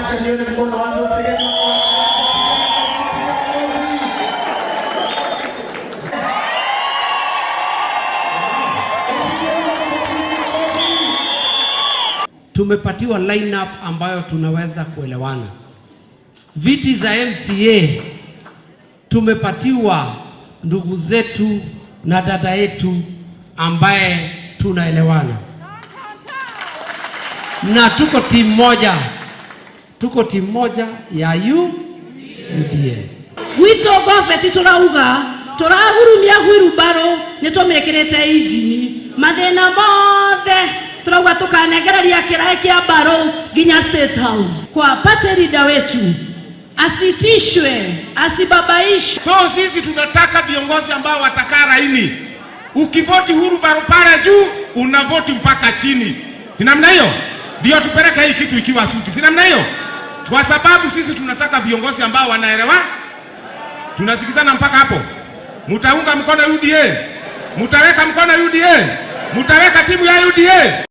Wacha nione mkono watu upige. Tumepatiwa lineup ambayo tunaweza kuelewana. Viti za MCA tumepatiwa ndugu zetu na dada yetu ambaye tunaelewana. Na tuko timu moja. Tuko timu moja ya UDA. Wito gofeti turauga turahurumia hwirubaro nitumekirete injini mathina mothe turauga tukanegereria kirae kia baro ginya State House kwa party leader wetu asitishwe, asibabaishwe. So sisi tunataka viongozi ambao watakaa laini. Ukivoti huru baro pale juu, unavoti mpaka chini. Si namna hiyo? Ndio tupeleke hii kitu ikiwa suti. Si namna hiyo? Kwa sababu sisi tunataka viongozi ambao wanaelewa. Tunasikizana mpaka hapo. Mutaunga mkono UDA. Mutaweka mkono UDA. Mutaweka timu ya UDA.